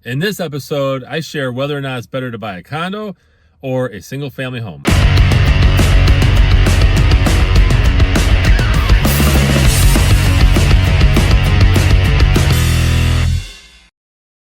In this episode, I share whether or not it's better to buy a condo or a single family home.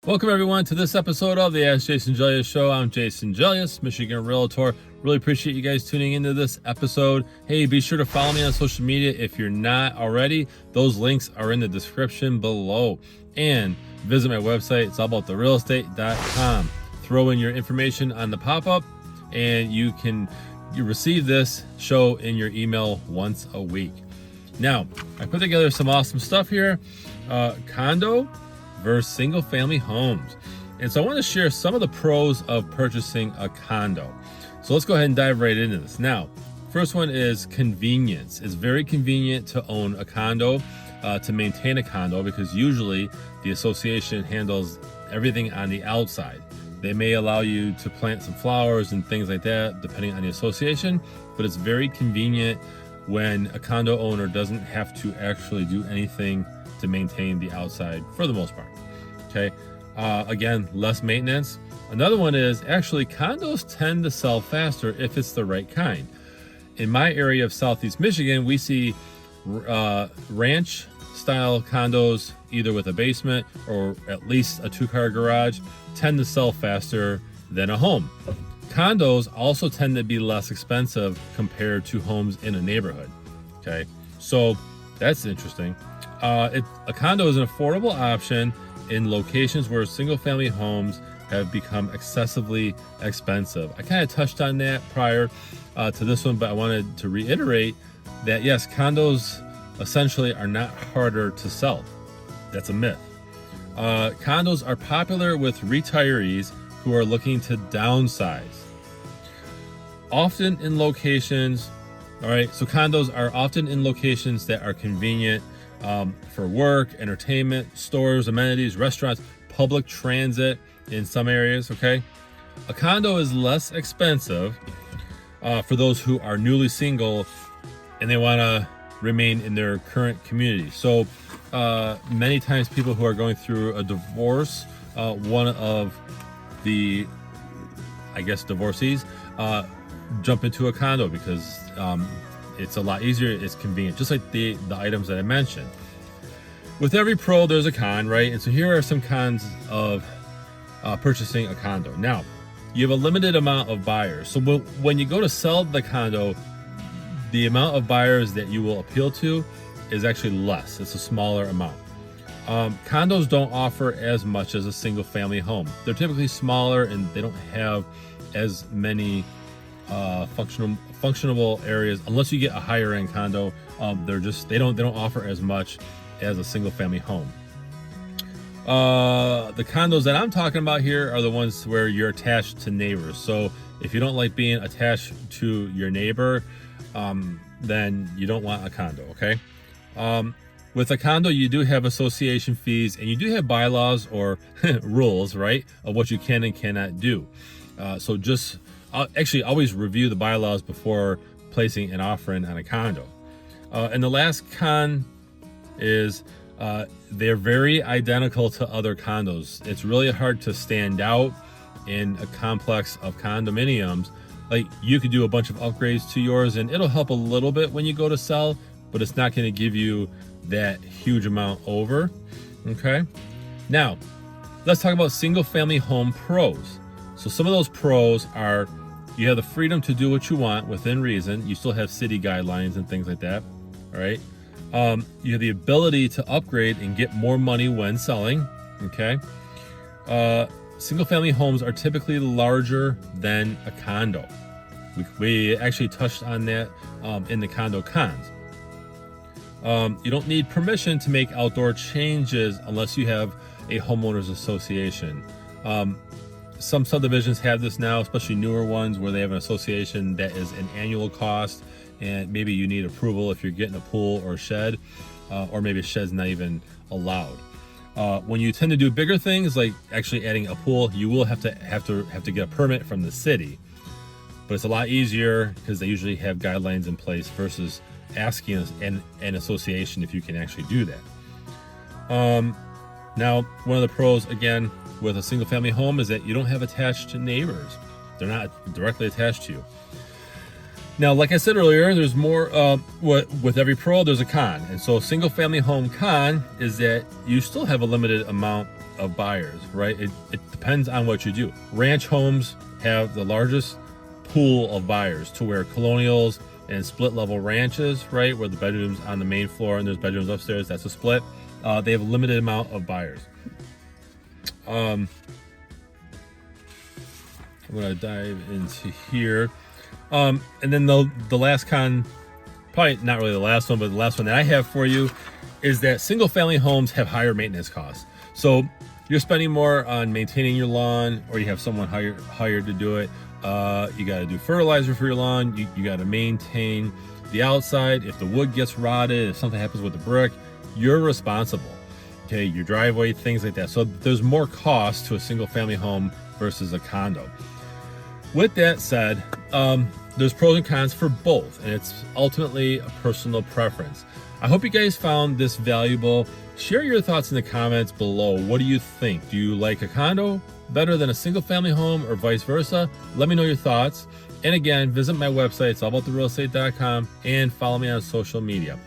Welcome everyone to this episode of the AskJasonGelios show. I'm Jason Gelios, Michigan Realtor. Really appreciate you guys tuning into this episode. Hey, be sure to follow me on social media if you're not already. Those links are in the description below. And visit my website. It's allabouttherealestate.com. Throw in your information on the pop-up and you receive this show in your email once a week. Now, I put together some awesome stuff here. Condo versus single family homes. And so I want to share some of the pros of purchasing a condo. So let's go ahead and dive right into this. Now, first one is convenience. It's very convenient to own a condo, to maintain a condo, because usually the association handles everything on the outside. They may allow you to plant some flowers and things like that, depending on the association, but it's very convenient when a condo owner doesn't have to actually do anything to maintain the outside for the most part. Okay. Again, less maintenance. Another one is actually condos tend to sell faster if it's the right kind. In my area of Southeast Michigan, we see ranch style condos, either with a basement or at least a 2-car garage, tend to sell faster than a home. Condos also tend to be less expensive compared to homes in a neighborhood. Okay, so that's interesting. A condo is an affordable option in locations where single family homes have become excessively expensive. I kind of touched on that prior to this one, but I wanted to reiterate that yes, condos essentially are not harder to sell. That's a myth. Condos are popular with retirees who are looking to downsize. Often in locations, all right, so condos are often in locations that are convenient for work, entertainment, stores, amenities, restaurants, public transit in some areas, okay? A condo is less expensive for those who are newly single and they want to remain in their current community. So many times people who are going through a divorce, one of the, I guess, divorcees, jump into a condo because it's a lot easier, it's convenient, just like the items that I mentioned. With every pro, there's a con, right? And so here are some cons of purchasing a condo. Now, you have a limited amount of buyers. So when you go to sell the condo, the amount of buyers that you will appeal to is actually less. It's a smaller amount. Condos don't offer as much as a single family home. They're typically smaller and they don't have as many functionable areas. Unless you get a higher end condo, they don't offer as much as a single family home. The condos that I'm talking about here are the ones where you're attached to neighbors. So if you don't like being attached to your neighbor, then you don't want a condo, okay? With a condo, you do have association fees and you do have bylaws or rules, right, of what you can and cannot do. So just actually always review the bylaws before placing an offer in on a condo. And the last con is they're very identical to other condos. It's really hard to stand out in a complex of condominiums. Like, you could do a bunch of upgrades to yours and it'll help a little bit when you go to sell, but it's not going to give you that huge amount over. Okay, now let's talk about single family home pros. So some of those pros are, you have the freedom to do what you want within reason. You still have city guidelines and things like that. All right. You have the ability to upgrade and get more money when selling. Okay. Single family homes are typically larger than a condo. We actually touched on that in the condo cons. You don't need permission to make outdoor changes unless you have a homeowners association. Some subdivisions have this now, especially newer ones where they have an association that is an annual cost, and maybe you need approval if you're getting a pool or a shed, or maybe a shed's not even allowed. When you tend to do bigger things like actually adding a pool, you will have to get a permit from the city. But it's a lot easier because they usually have guidelines in place versus asking an association if you can actually do that. Now, one of the pros, again, with a single family home is that you don't have attached neighbors. They're not directly attached to you. Now, like I said earlier, there's more, with every pro, there's a con. And so single family home con is that you still have a limited amount of buyers, right? It depends on what you do. Ranch homes have the largest pool of buyers, to where colonials and split level ranches, right, where the bedrooms on the main floor and there's bedrooms upstairs, that's a split. They have a limited amount of buyers. I'm gonna dive into here. And then the last con, probably not really the last one, but the last one that I have for you is that single family homes have higher maintenance costs. So you're spending more on maintaining your lawn, or you have someone hired to do it. You got to do fertilizer for your lawn. You got to maintain the outside. If the wood gets rotted, if something happens with the brick, you're responsible. Okay, your driveway, things like that. So there's more cost to a single family home versus a condo. With that said, there's pros and cons for both, and it's ultimately a personal preference. I hope you guys found this valuable. Share your thoughts in the comments below. What do you think? Do you like a condo better than a single family home, or vice versa? Let me know your thoughts. And again, visit my website, it's allabouttherealestate.com, and follow me on social media.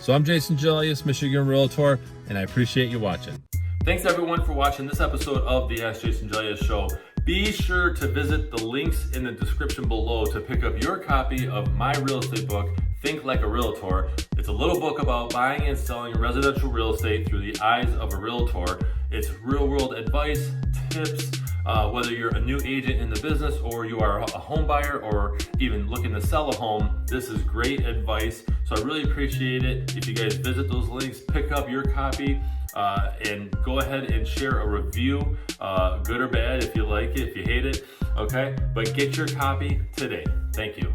So I'm Jason Gelios, Michigan Realtor, and I appreciate you watching. Thanks everyone for watching this episode of the Ask Jason Gelios Show. Be sure to visit the links in the description below to pick up your copy of my real estate book, Think Like a Realtor. It's a little book about buying and selling residential real estate through the eyes of a realtor. It's real world advice, tips, whether you're a new agent in the business or you are a home buyer or even looking to sell a home. This is great advice. So I really appreciate it if you guys visit those links, pick up your copy, and go ahead and share a review, good or bad, if you like it, if you hate it, okay? But get your copy today. Thank you.